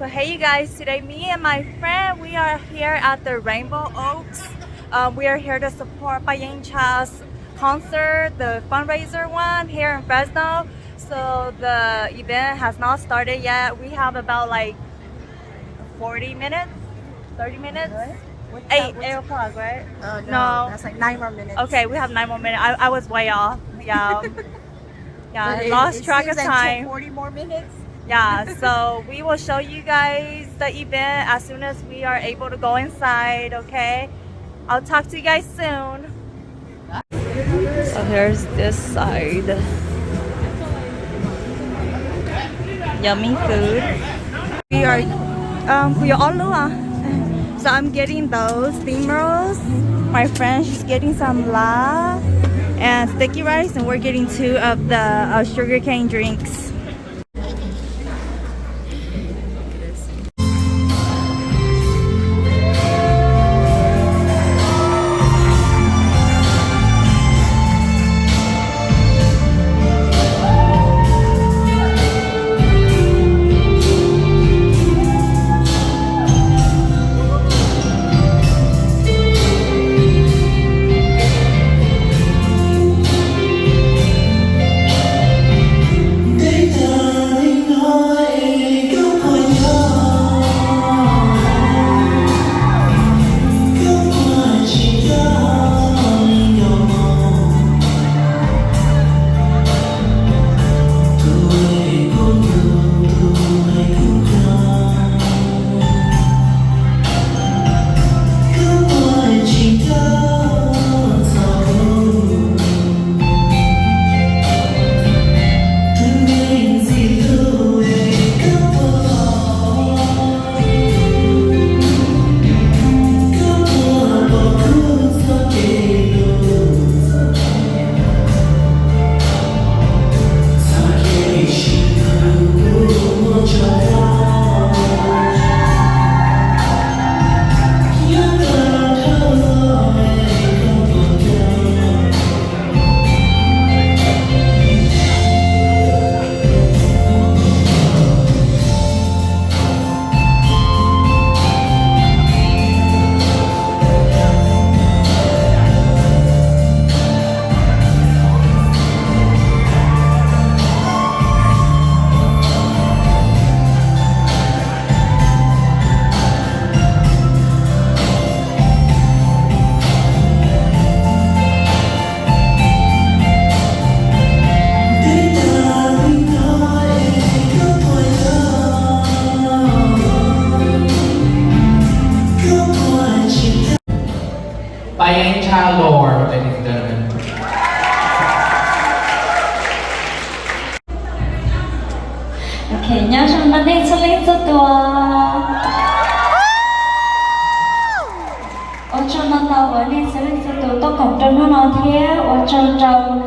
So hey you guys, today me and my friend, we are here at the Rainbow Oaks. We are here to support Payengxa's concert, the fundraiser one here in Fresno. So the event has not started yet. We have about like 40 minutes, 30 minutes? What, 8 o'clock, right? No, that's like 9 more minutes. Okay, we have 9 more minutes. I was way off. Yeah. Yeah, But lost track of seems time. 40 more minutes. Yeah, so we will show you guys the event as soon as we are able to go inside, okay? I'll talk to you guys soon. So here's this side. Yummy food. We are so I'm getting those steam rolls. My friend, she's getting some la and sticky rice, and we're getting 2 of the sugarcane drinks. Payengxa Lord, ladies and gentlemen. Okay, nhớ rằng nó đi cho linh cho tua. Ở trong nó tàu ở đi cho linh cho tua, tôi cũng trong nó thế. Ở trong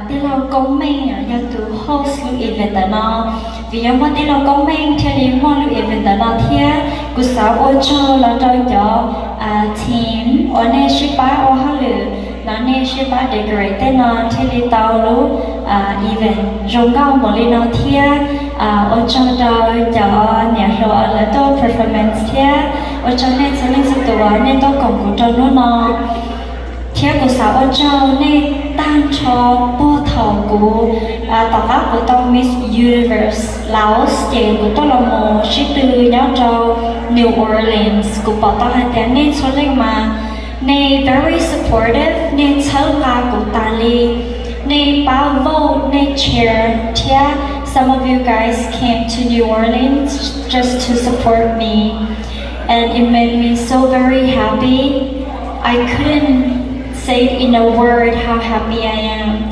tí lâu công minh ở nhà tụ host lưu event đó nó. Vì ở tí lâu công minh theo đi mua lưu event đó nó thế. Cú sáu ở trong là cho team ở nơi ship ba ở hà lử. Nó nên ship ba decorate nó theo đi tàu lưu event. Rong cao một lý nó thế. Ở trong đó cho nhà rồi là tôi performance thế. Ở trong nên sẽ linh sự tụ nên tôi cũng có trong nó. Theo của sáu ở trong nên tan cho bộ thầu của tàu pháp của tôi Miss Universe Laos thì của tôi là một sĩ tư nhau cho New Orleans của bảo tàu hai tiếng nên số lên mà nên very supportive nên thấu ca của Tali nên báo vô nên cheer theo some of you guys came to New Orleans just to support me and it made me so very happy. I couldn't say it in a word how happy I am.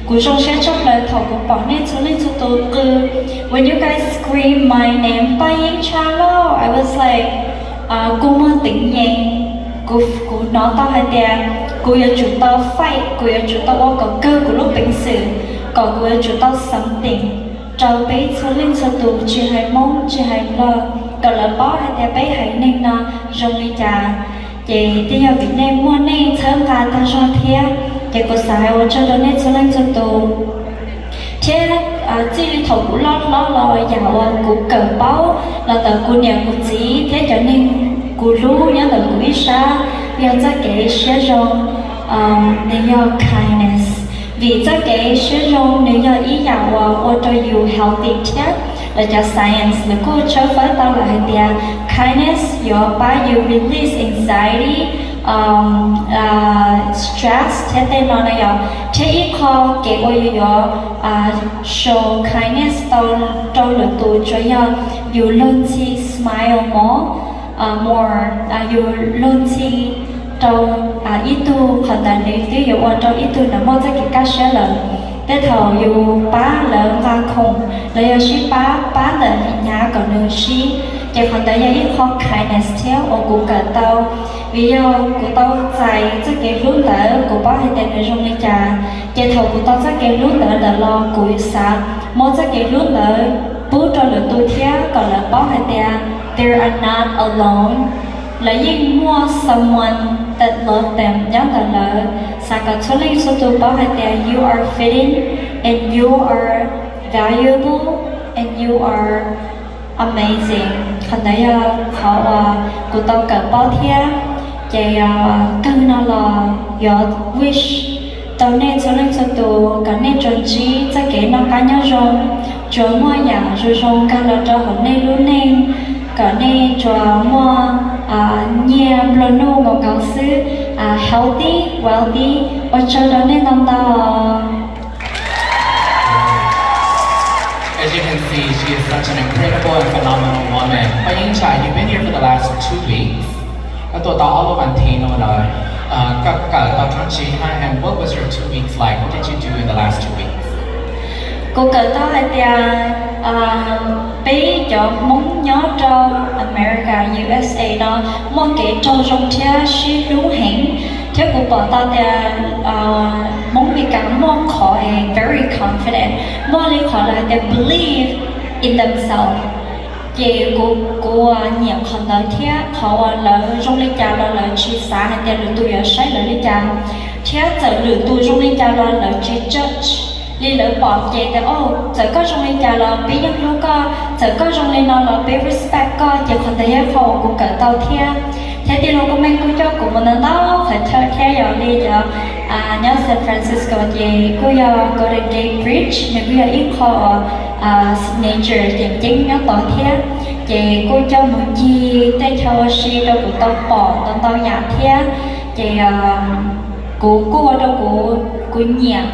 Cú trong sẽ trong lời thầu của bọn nên cho lên cho tôi cứ when you guys scream my name Payengxa lo, I was like cô mơ tỉnh nhẹ cô nói tao hay tiền cô yêu chúng tao fight cô yêu chúng tao có cơ của lúc bình sự còn cô yêu chúng tao sống tỉnh trâu bé cho lên cho tôi chỉ hay mong chỉ hay lo còn là bó hay tiền bé hay nên nó rong đi trà chị đi vào Việt Nam mua nên sớm cả ta cho thế chị có xài ở cho đó nên cho lên cho tôi thế chỉ li thầu của lo giàu của cờ báo là tờ của nhà của chỉ thế cho nên của lú nhớ tờ của ít sa giờ cho cái sẽ rong để do kindness vì cho cái sẽ rong để do ý giàu what are you healthy thế là cho science là cô cho phải tao là hệ tia kindness your body you release anxiety stress thế tên nó này thế ít khó cái ôi show kindness tao lựa tụi cho you learn to smile more you learn to tao ít tu hoàn toàn để ví dụ tao ít tu nó mong cái cách sẽ lần thế thầu you bá lợn ra khùng lấy ship bá lợn nhà còn nương ship chỉ còn tới ít khó kindness theo ở của cả tao vì do của tao chạy chắc cái lúc lỡ của bác hay tên người trong đi trà chỉ thầu của tao chắc cái lúc lỡ là lo của xã mỗi chắc cái lúc lỡ bố cho lỡ tôi theo còn là bác hay tên they are not alone lấy những mua someone that love them nhớ là xã cả số linh số tôi bác hay tên you are fitting and you are valuable and you are amazing còn đấy họ của tao cả bao thiê chạy cân nó là your wish tao nên số lên số tụ cả nên chuẩn chỉ cho cái nó cá nhau rồi cho mua nhà rồi rồi cả là cho họ nên luôn nên cả nên cho mua nhà luôn luôn một câu sư healthy wealthy và cho đó nên năm tao As you can see, she is such an incredible and phenomenal woman. Payengxa, you've been here for the last 2 weeks. Các tôi tao all over Tino rồi. Các tao tháng 12 and what was your 2 weeks like? What did you do in the last 2 weeks? Cô cỡ tao hay bé cho muốn nhớ cho America, USA đó muốn cái trong thế sĩ đúng hẹn thế của bọn tao muốn bị cảm muốn họ very confident muốn lý họ là they believe in themselves về của nhiều con tới thế họ là trong lý cha là chỉ xã hay là tụi ở sai là lý cha thế giờ lựa tụi trong lý cha là chỉ judge lý lỡ bỏ về thì giờ có trong lý cha là biết nhân lúc giờ có trong lý nó là biết respect giờ còn tới họ cũng cỡ tao thế thì lúc mình cũng cho của mình đó phải theo dõi đi cho nhớ San Francisco thì cũng Golden Gate Bridge mình cũng ít họ signature thì chính nhớ tao thế thì cô cho một gì tới theo si đâu của tao bỏ tao nhà thế thì cô đâu của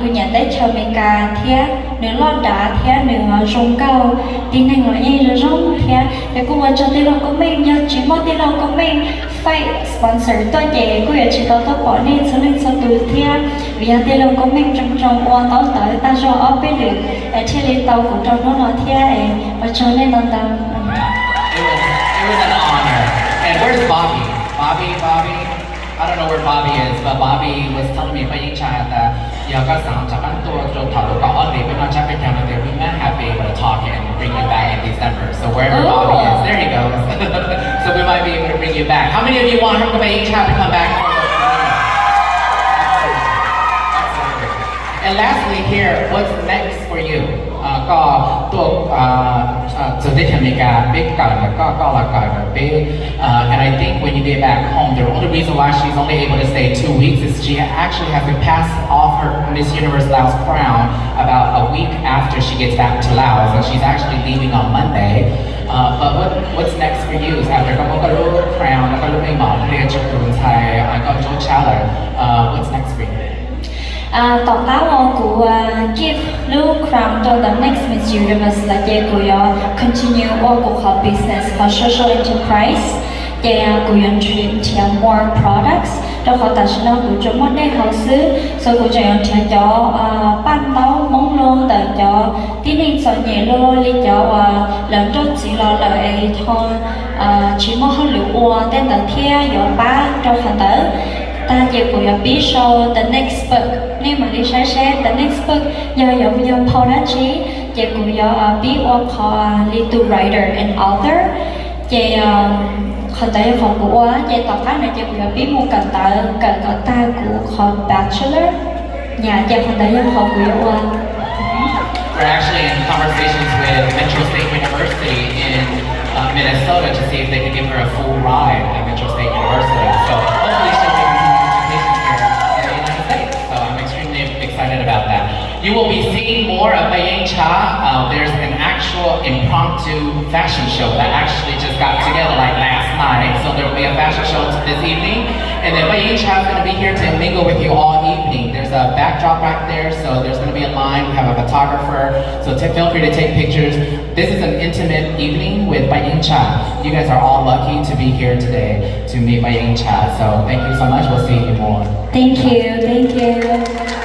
nhà tới cho mình cả thế nếu lo đã thế nếu rong cao thì nên nói như là rong thế thì cô muốn cho tiền của mình nhớ chỉ muốn tiền của mình phải sponsor tôi vậy cô chỉ tao bỏ nên số lên số từ thế vì tiền của mình trong qua tao tới ta cho ở bên được trên lên tàu của trong nó thế và cho nên tao It was an honor. And where's Bobby? Bobby. I don't know where Bobby is, but Bobby was telling me Payengxa that các sản chắc ăn tôi rồi thảo lúc có đi bên nó chắc cái camera there we might have been able to talk and bring you back in December. So wherever Bobby is, there he goes. So we might be able to bring you back. How many of you want Payengxa to come back? And lastly here, what's next for you? Cóตัวจะได้ทำงานเบกกันก็ละกันเบก and I think when you get back home, the only reason why she's only able to stay 2 weeks is she actually has to pass off her Miss Universe Laos crown about a week after she gets back to Laos, and she's actually leaving on Monday. But what's next for you? After ก็รู้ crown แล้วก็รู้ไม่หมอเรียนจบกรุงไทยก็โจ้ชาเลย what's next for you? Tổng cáo của give Blue Crown to the next Miss Universe là về của continue của họ business và social enterprise về của truyền theo more products đó họ tạo ra của chúng một cái hậu sự rồi của truyền theo cho ban đầu mong luôn từ cho tiến hành so nhẹ luôn đi cho lần trước chỉ là lợi thôi chỉ một hơi lụa tên từ theo dõi ba trong phần tới ta về của bí show the next book nếu mà đi share the next book do Paul đã chỉ về của bí họ little writer and author về còn tại họ của về tập phát này về của bí một cần ta của họ bachelor nhà về còn tại họ của We're actually in conversations with Metro State University in Minnesota to see if they can give her a full ride at Metro State University. So hopefully she'll be continuing education here in the United States. So I'm extremely excited about that. You will be seeing more of Payengxa. There's an actual impromptu fashion show that actually just got together like last night. So there will be a fashion show this evening. And then Payengxa is going to be here to mingle with you all evening. There's a backdrop right there, so there's going to be a line. We have a photographer, so feel free to take pictures. This is an intimate evening with Payengxa. You guys are all lucky to be here today to meet Payengxa. So thank you so much. We'll see you more. Thank you, thank you.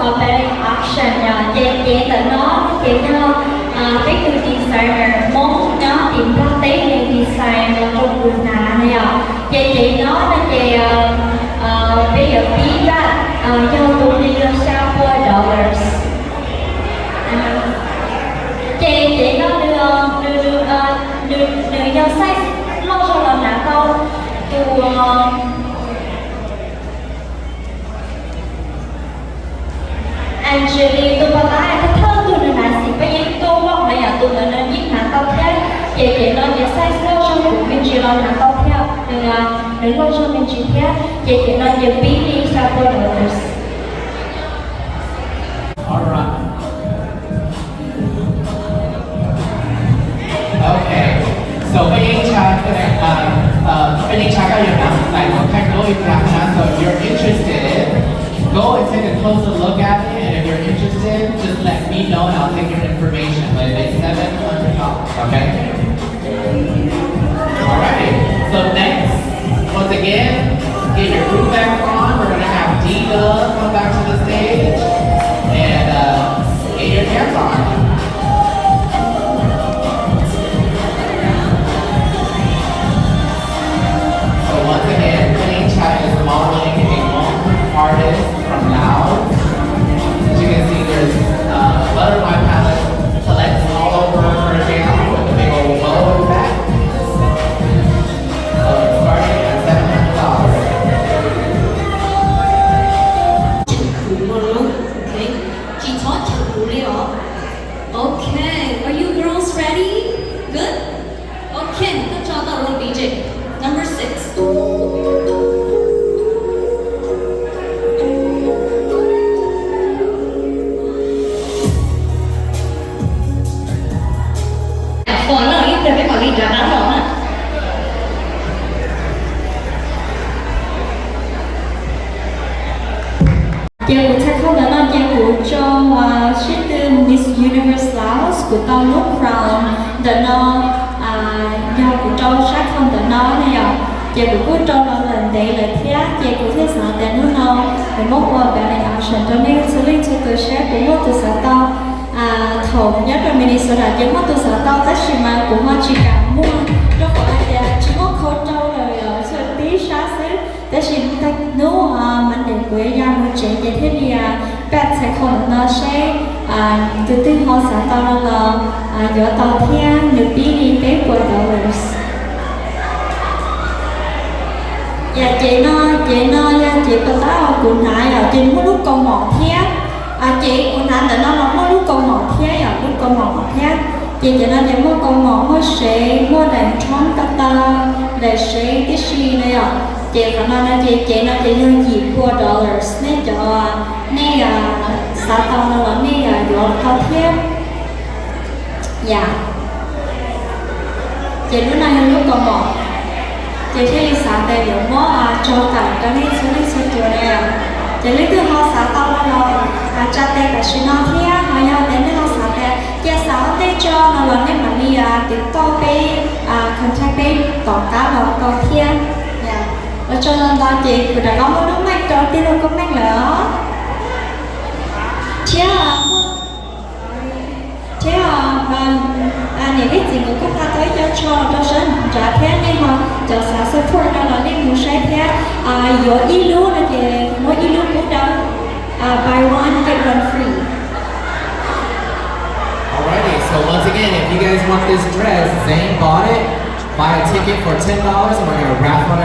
ở bên auction chị tự nó chị cho cái từ designer Hmong nó tìm ra tí để design vào trong quần áo này chị nó là chị bây giờ phí ra cho tụi đi là sao $4 chị nó đưa cho sách lo cho làm nào câu từ Angeli tụi bà lại cái thơ tụi nó là gì bây giờ tôi mong là tụi nó biết là câu theo chị nó sẽ sách lo cho của mình chỉ lo là câu theo đừng lo cho mình chỉ theo chị nó sẽ biết đi sao $4. Alright. Okay. So Payengxa got your number, like what kind of interaction. So if you're interested, go and take a closer look at it. And if you're interested, just let me know and I'll take your information. But it's $700. Okay. Alright. So next, once again, get your group back on. We're gonna have Dina come back to the stage and get your hair on. So once again, Payengxa is modeling a Hmong artist from Laos. As you can see, there's butterfly palette collects all over her hair with a big old bow in the back. So it's starting at $700. Okay, are you girls ready? Good? Okay, good job, our DJ. Number 6. Còn nó ít rồi cái còn đi trả bán rồi á. Chị của cha không đã nói chị của cho suy tư Miss Universe Laos của tao lúc from the nó do của cho sát không đã nói này à chị của cho nó lần đây là thế chị của thế xã tại nó nó phải mốt qua bạn này action cho nên xử lý cho tôi sẽ của mốt từ xã tao thầu nhất là Minnesota chỉ mốt từ xã tao tất nhiên mà của họ chỉ cả mua cho họ chỉ mốt khâu trâu rồi cho tí sát xứแต่ฉันตักนู้มันเด็กกว่ายามเจเจเทียแปดใส่คนน่ะใช่ตื่นหัวสาตอนเราอยู่ตอนเที่ยงหนึ่งปีนี้เป็น$4อย่าเจน้อยอย่าเจปะตากุนหายอย่าเจมุลุกกองหมอเที่ยเจกุนหายแต่น้องมุลุกกองหมอเที่ยอย่าลุกกองหมอเที่ยเจน้อยเจมุกองหมอหัวเสหัวแดงช้อนตาตาแดงเสที่ชีเลยchị có nói là chị nó chỉ hơn $4 nên cho nên xã tông nó là nên dọn thao thiết dạ chị lúc này lúc còn một chị thấy xã tây dọn mó cho cả cho nên số chỗ này chị lấy từ họ xã tông nó rồi cha tây cả xin nó thiết họ nhau đến nó xã tây chị xã tây cho nó là nên mà đi tiếp to bé contact bé tỏ cá vào tàu thiết cho nên đó chị cũng đã có một đứa mạch cho tiên đâu có mạch nữa thế những cái gì cũng có thấy cho sân trả thế nên họ cho xã support nó là nên muốn sai thế có ý lưu là chị mỗi ý lưu cũng đâu buy one get one free. Alrighty, so once again, if you guys want this dress, Zane bought it. Buy a ticket for $10 and we're gonna raffle